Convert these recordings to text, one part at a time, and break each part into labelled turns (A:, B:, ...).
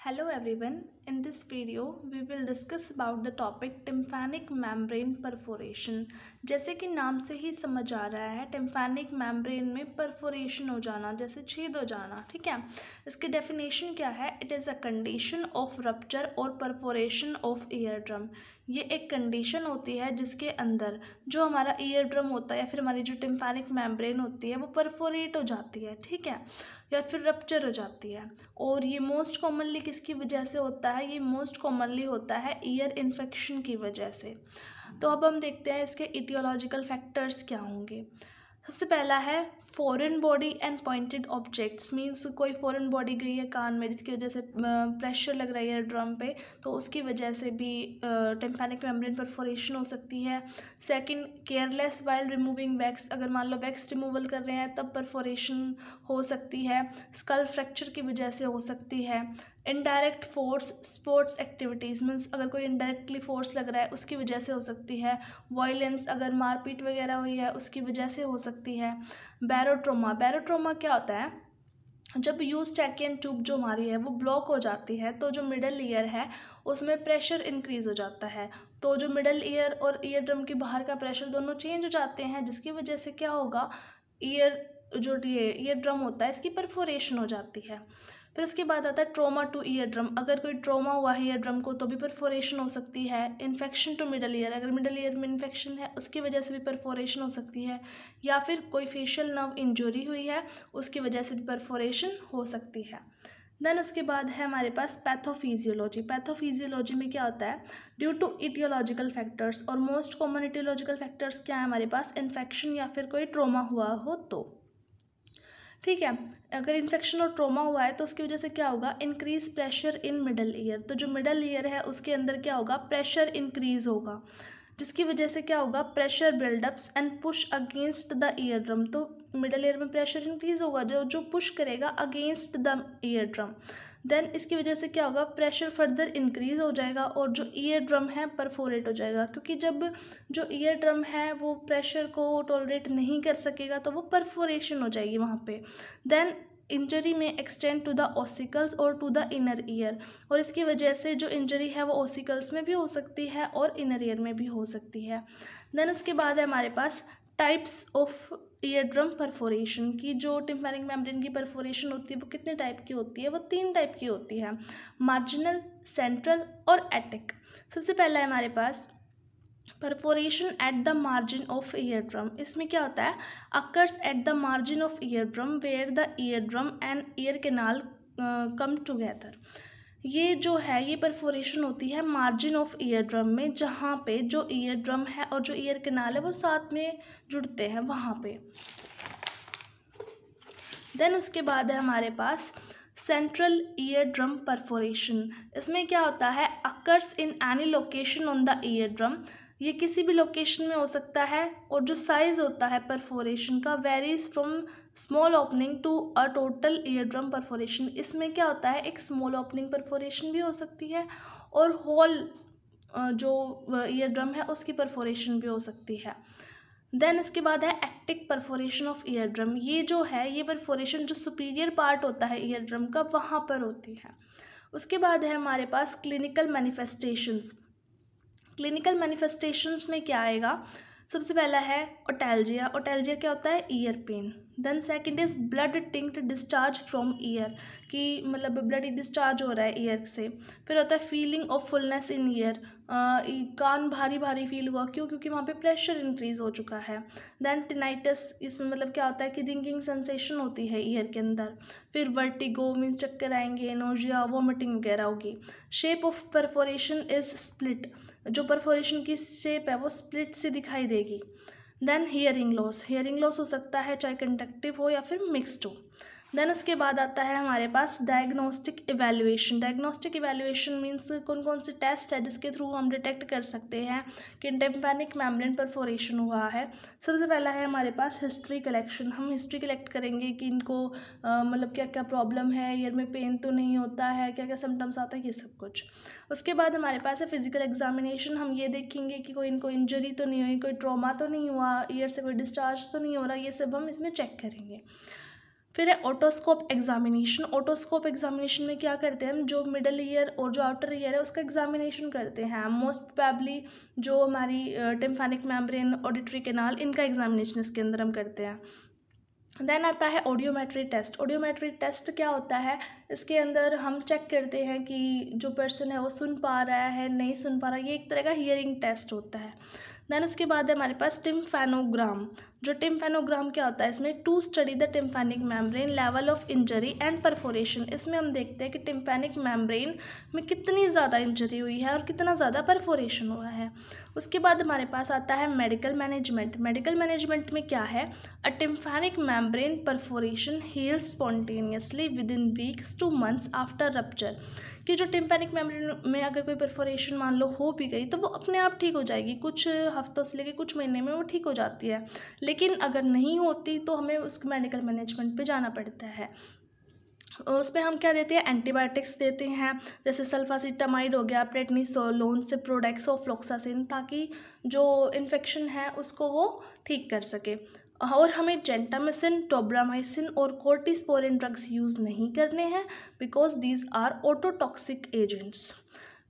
A: Hello everyone, in this video we will discuss about the topic tympanic membrane perforation। जैसे कि नाम से ही समझ आ रहा है tympanic membrane में perforation हो जाना, जैसे छेद हो जाना। ठीक है, इसकी डेफिनेशन क्या है? It is a condition of rupture और परफोरेशन ऑफ ईयर ड्रम। ये एक कंडीशन होती है जिसके अंदर जो हमारा ईयर ड्रम होता है या फिर हमारी जो टिम्पैनिक मेम्ब्रेन होती है वो परफोरेट हो जाती है। ठीक है, या फिर रप्चर हो जाती है। और ये मोस्ट कॉमनली किसकी वजह से होता है? ये मोस्ट कॉमनली होता है ईयर इन्फेक्शन की वजह से। तो अब हम देखते हैं इसके इटियोलॉजिकल फैक्टर्स क्या होंगे। सबसे पहला है foreign body and pointed objects. Means कोई फॉरेन बॉडी गई है कान में जिसकी वजह से प्रेशर लग रहा है ड्रम पे, तो उसकी वजह से भी टिम्पैनिक मेम्ब्रेन परफोरेशन हो सकती है। Second, careless while removing wax. अगर मान लो वैक्स रिमूवल कर रहे हैं तब परफोरेशन हो सकती है। स्कल फ्रैक्चर की वजह से हो सकती है। Indirect force sports activities, means अगर कोई इनडायरेक्टली फोर्स लग रहा है उसकी वजह से हो सकती है। वायलेंस, अगर मारपीट वगैरह हुई है उसकी वजह से हो सकती है। बैरोट्रोमा, बैरोट्रोमा क्या होता है? जब यूस्टैकियन ट्यूब जो हमारी है वो ब्लॉक हो जाती है तो जो मिडल ईयर है उसमें प्रेशर इंक्रीज़ हो जाता है। तो जो मिडल ईयर और ईयर ड्रम के बाहर का प्रेशर दोनों चेंज हो जाते हैं, जिसकी वजह से क्या होगा, ईयर जो ईयर ड्रम होता है इसकी परफोरेशन हो जाती है। फिर उसके बाद आता है ट्रोमा टू ईयर ड्रम। अगर कोई ट्रोमा हुआ है ईयर ड्रम को तो भी परफोरेशन हो सकती है। इन्फेक्शन टू मिडल ईयर, अगर मिडल ईयर में इन्फेक्शन है उसकी वजह से भी परफोरेशन हो सकती है। या फिर कोई फेशियल नर्व इंजरी हुई है उसकी वजह से भी परफोरेशन हो सकती है। देन उसके बाद है हमारे पास पैथोफिजियोलॉजी। पैथोफिजियोलॉजी में क्या होता है? ड्यू टू इटियोलॉजिकल फैक्टर्स, और मोस्ट कॉमन इटियोलॉजिकल फैक्टर्स क्या है हमारे पास? इन्फेक्शन या फिर कोई ट्रोमा हुआ हो तो। ठीक है, अगर इन्फेक्शन और ट्रोमा हुआ है तो उसकी वजह से क्या होगा? Increase pressure in middle ear. तो जो मिडल ईयर है उसके अंदर क्या होगा? प्रेशर इंक्रीज होगा, जिसकी वजह से क्या होगा? Pressure builds up and push against the ear drum. तो मिडल ईयर में प्रेशर इंक्रीज होगा जो जो पुश करेगा against the ear drum. Then इसकी वजह से क्या होगा? प्रेशर फर्दर इंक्रीज हो जाएगा और जो ईयर ड्रम है परफोरेट हो जाएगा, क्योंकि जब जो ईयर ड्रम है वो प्रेशर को टॉलरेट नहीं कर सकेगा तो वो परफोरेशन हो जाएगी वहाँ पे। देन इंजरी में एक्सटेंड टू द ऑसिकल्स और टू द इनर ईयर, और इसकी वजह से जो इंजरी है वो ऑसिकल्स में भी हो सकती है और इनर ईयर में भी हो सकती है। देन उसके बाद है हमारे पास types of ear drum perforation की। जो टिम्पैनिक मेम्ब्रेन की परफोरेशन होती है वो कितने टाइप की होती है? वो 3 टाइप की होती है, मार्जिनल, सेंट्रल और एटिक। सबसे पहला है हमारे पास perforation at the margin of ear drum. इसमें क्या होता है? Occurs at the margin of ear drum where the ear drum and ear canal come together. ये जो है ये परफोरेशन होती है मार्जिन ऑफ ईयर ड्रम में, जहाँ पे जो ईयर ड्रम है और जो ईयर कैनाल है वो साथ में जुड़ते हैं वहाँ पे। देन उसके बाद है हमारे पास सेंट्रल ईयर ड्रम परफोरेशन। इसमें क्या होता है? Occurs in any location on the ear drum. ये किसी भी लोकेशन में हो सकता है, और जो साइज़ होता है परफोरेशन का varies from small opening to a total ear drum perforation. इसमें क्या होता है? एक स्मॉल ओपनिंग परफोरेशन भी हो सकती है और होल जो ईयर ड्रम है उसकी परफोरेशन भी हो सकती है। देन इसके बाद है एक्टिक परफोरेशन ऑफ ईयर ड्रम। ये जो है ये परफोरेशन जो सुपीरियर पार्ट होता है ईयर ड्रम का वहाँ पर होती है। उसके बाद है हमारे पास क्लिनिकल मैनिफेस्टेशंस। क्लिनिकल मैनिफेस्टेशंस में क्या आएगा? सबसे पहला है ओटैल्जिया। ओटैल्जिया क्या होता है? Ear pain. Then second is blood tinged discharge from ear, कि मतलब ब्लड डिस्चार्ज हो रहा है ईयर से। फिर होता है feeling of fullness in ear, कान भारी भारी फील हुआ, क्यों? क्योंकि वहाँ पे प्रेशर इंक्रीज हो चुका है। देन टिनाइटस, इसमें मतलब क्या होता है कि रिंगिंग सेंसेशन होती है ईयर के अंदर। फिर वर्टिगो मीन्स चक्कर आएंगे, नोजिया, वॉमिटिंग वगैरह होगी। Shape of perforation is split. जो परफोरेशन की शेप है वो स्प्लिट से दिखाई देगी। Then hearing loss. Hearing loss हो सकता है चाहे कंडक्टिव हो या फिर मिक्स्ड हो। देन उसके बाद आता है हमारे पास diagnostic evaluation. Diagnostic evaluation means कौन कौन से टेस्ट है जिसके थ्रू हम डिटेक्ट कर सकते हैं कि टिम्पैनिक मेम्ब्रेन परफोरेशन हुआ है। सबसे पहला है हमारे पास हिस्ट्री कलेक्शन। हम हिस्ट्री कलेक्ट करेंगे कि इनको मतलब क्या क्या प्रॉब्लम है, ईयर में पेन तो नहीं होता है, क्या क्या सिम्टम्स आता है, ये सब कुछ। उसके बाद हमारे पास है फिजिकल एग्जामिनेशन। हम ये देखेंगे कि कोई इनको इंजरी तो नहीं हुई, कोई ट्रॉमा तो नहीं हुआ, ईयर से कोई डिस्चार्ज तो नहीं हो रहा, ये सब हम इसमें चेक करेंगे। फिर है ओटोस्कोप एग्जामिनेशन। ओटोस्कोप एग्जामिनेशन में क्या करते हैं हम, जो मिडल ईयर और जो आउटर ईयर है उसका एग्जामिनेशन करते हैं। मोस्ट प्रोबेबली जो हमारी टिम्फैनिक मेम्ब्रेन, ऑडिटरी कैनाल, इनका एग्जामिनेशन इसके अंदर हम करते हैं। देन आता है ऑडियोमेट्री टेस्ट। ऑडियोमेट्री टेस्ट क्या होता है, इसके अंदर हम चेक करते हैं कि जो पर्सन है वो सुन पा रहा है नहीं सुन पा रहा, ये एक तरह का हियरिंग टेस्ट होता है। देन उसके बाद है हमारे पास टिम्फैनोग्राम। जो टिम्फैनोग्राम क्या होता है, इसमें to study the tympanic membrane level of injury and perforation. इसमें हम देखते हैं कि टिम्फैनिक मेम्ब्रेन में कितनी ज़्यादा इंजरी हुई है और कितना ज़्यादा परफोरेशन हुआ है। उसके बाद हमारे पास आता है मेडिकल मैनेजमेंट। मेडिकल मैनेजमेंट में क्या है, a tympanic membrane perforation heals spontaneously within weeks to months after rupture. कि जो टिम्पैनिक मेम्ब्रेन में अगर कोई परफोरेशन मान लो हो भी गई तो वो अपने आप ठीक हो जाएगी, कुछ हफ्तों से लेकर कुछ महीने में वो ठीक हो जाती है। लेकिन अगर नहीं होती तो हमें उस मेडिकल मैनेजमेंट पे जाना पड़ता है। उसमें हम क्या देते हैं, एंटीबायोटिक्स देते हैं, जैसे सल्फासिटामाइड हो गया, प्रेडनिसोलोन, सिप्रोडेक्स और फ्लोक्सासिन, ताकि जो इन्फेक्शन है उसको वो ठीक कर सके। और हमें जेंटामिसिन, टोब्रामाइसिन और कोर्टिस्पोरिन ड्रग्स यूज़ नहीं करने हैं, because these are ototoxic agents.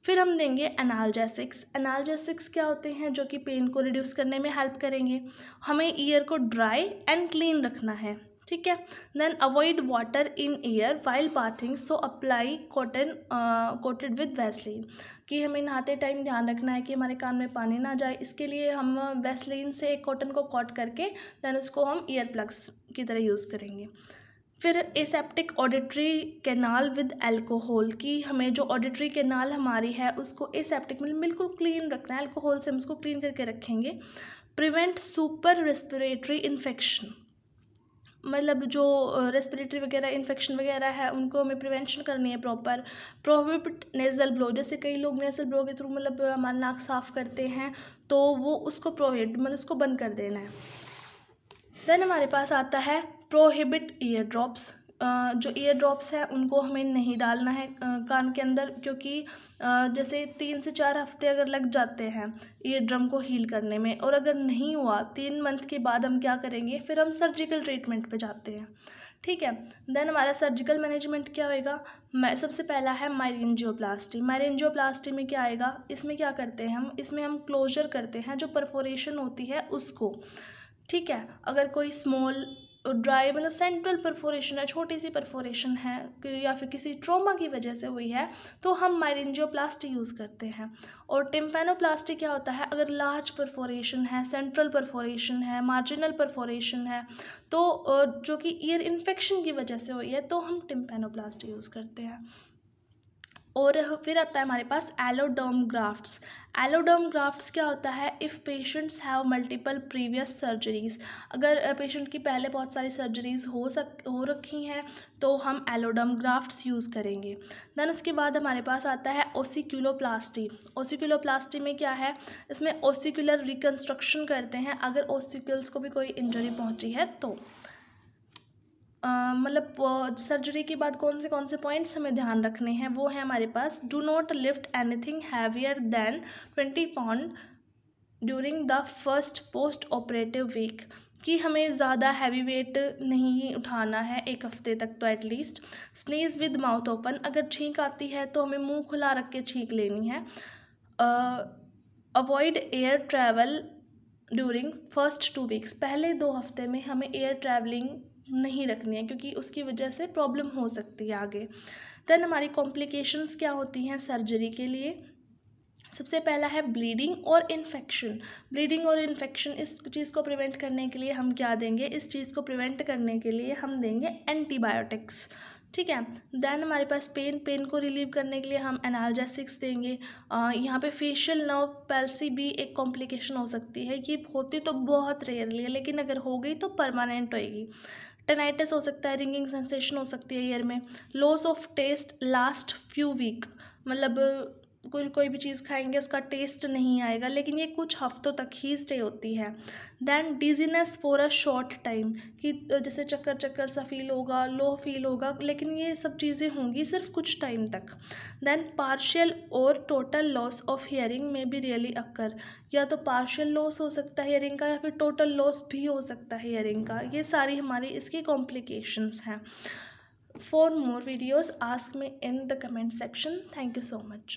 A: फिर हम देंगे एनाल्जेसिक्स। एनाल्जेसिक्स क्या होते हैं, जो कि पेन को रिड्यूस करने में हेल्प करेंगे। हमें ईयर को ड्राई एंड क्लीन रखना है, ठीक है। Then avoid water in ear while bathing, so apply cotton coated with vaseline. कि हमें नहाते टाइम ध्यान रखना है कि हमारे कान में पानी ना जाए, इसके लिए हम वैसलीन से एक कॉटन को कॉट करके देन उसको हम ईयर प्लग्स की तरह यूज़ करेंगे। फिर aseptic auditory canal with alcohol, की हमें जो ऑडिटरी कैनाल हमारी है उसको एसेप्टिक मतलब बिल्कुल क्लीन रखना है, अल्कोहल से हम उसको क्लीन करके रखेंगे। प्रिवेंट सुपर रेस्पिरेटरी इन्फेक्शन, मतलब जो रेस्पिरेटरी वगैरह इन्फेक्शन वगैरह है उनको हमें प्रिवेंशन करनी है प्रॉपर। प्रोहिबिट नेज़ल ब्लो, जैसे कई लोग नेज़ल ब्लो के थ्रू मतलब हमारा नाक साफ़ करते हैं तो वो उसको प्रोहिबिट मतलब उसको बंद कर देना है। देन हमारे पास आता है प्रोहिबिट ईयर ड्रॉप्स। जो ईयर ड्रॉप्स है उनको हमें नहीं डालना है कान के अंदर, क्योंकि जैसे 3 से 4 हफ्ते अगर लग जाते हैं ईयर ड्रम को हील करने में, और अगर नहीं हुआ 3 मंथ के बाद हम क्या करेंगे, फिर हम सर्जिकल ट्रीटमेंट पे जाते हैं, ठीक है। देन हमारा सर्जिकल मैनेजमेंट क्या होएगा, सबसे पहला है मायरेंजियोप्लास्टी। मायरेंजियोप्लास्टी में क्या आएगा, इसमें क्या करते हैं हम, इसमें हम क्लोजर करते हैं जो परफोरेशन होती है उसको, ठीक है। अगर कोई स्मॉल ड्राई मतलब सेंट्रल परफोरेशन है, छोटी सी परफोरेशन है या फिर किसी ट्रॉमा की वजह से हुई है तो हम मायरेंजियोप्लास्टी यूज़ करते हैं। और टिम्पैनोप्लास्टी क्या होता है, अगर लार्ज परफोरेशन है, सेंट्रल परफोरेशन है, मार्जिनल परफोरेशन है, तो जो कि ईयर इन्फेक्शन की वजह से हुई है तो हम टिम्पैनोप्लास्टी यूज़ करते हैं। और फिर आता है हमारे पास एलोडर्म ग्राफ्ट्स। एलोडर्म ग्राफ्ट्स क्या होता है, if patients have multiple previous surgeries, अगर पेशेंट की पहले बहुत सारी सर्जरीज़ हो रखी हैं तो हम एलोडर्म ग्राफ्ट्स यूज़ करेंगे। देन उसके बाद हमारे पास आता है ओसिक्यूलोप्लास्टी। ओसिक्यूलोप्लास्टी में क्या है, इसमें ओसिक्यूलर रिकन्स्ट्रक्शन करते हैं अगर ओसिक्यूल्स को भी कोई इंजरी पहुंची है तो। मतलब सर्जरी के बाद कौन से पॉइंट्स हमें ध्यान रखने हैं, वो है हमारे पास, do not lift anything heavier than 20 pound during the first post operative week, कि हमें ज़्यादा हैवी वेट नहीं उठाना है 1 हफ्ते तक तो at least. Sneeze with mouth open, अगर छींक आती है तो हमें मुंह खुला रख के छींक लेनी है। Avoid air travel during first 2 weeks, पहले 2 हफ्ते में हमें एयर ट्रैवलिंग नहीं रखनी है क्योंकि उसकी वजह से प्रॉब्लम हो सकती है आगे। देन हमारी कॉम्प्लिकेशंस क्या होती हैं सर्जरी के लिए, सबसे पहला है ब्लीडिंग और इन्फेक्शन। ब्लीडिंग और इन्फेक्शन, इस चीज़ को प्रिवेंट करने के लिए हम क्या देंगे, इस चीज़ को प्रिवेंट करने के लिए हम देंगे एंटीबायोटिक्स, ठीक है। देन हमारे पास पेन को रिलीव करने के लिए हम एनाल्जेसिक्स देंगे। यहाँ पे फेशियल नर्व पैल्सी भी एक कॉम्प्लिकेशन हो सकती है, ये होती तो बहुत रेयरली है लेकिन अगर हो गई तो परमानेंट होएगी। टेनाइटिस हो सकता है, रिंगिंग सेंसेशन हो सकती है ईयर में। Loss of taste last few week, मतलब कोई भी चीज़ खाएंगे उसका टेस्ट नहीं आएगा, लेकिन ये कुछ हफ्तों तक ही स्टे होती है। Then dizziness for a short time, कि जैसे चक्कर चक्कर सा फील होगा, लो फील होगा, लेकिन ये सब चीज़ें होंगी सिर्फ कुछ टाइम तक। देन पार्शियल और टोटल लॉस ऑफ हियरिंग में भी रियली अक्कर, या तो पार्शियल लॉस हो सकता है हियरिंग का, या फिर टोटल लॉस भी हो सकता है हियरिंग का। ये सारी हमारी इसकी कॉम्प्लिकेशंस हैं। For more videos, ask me in the comment section. Thank you so much.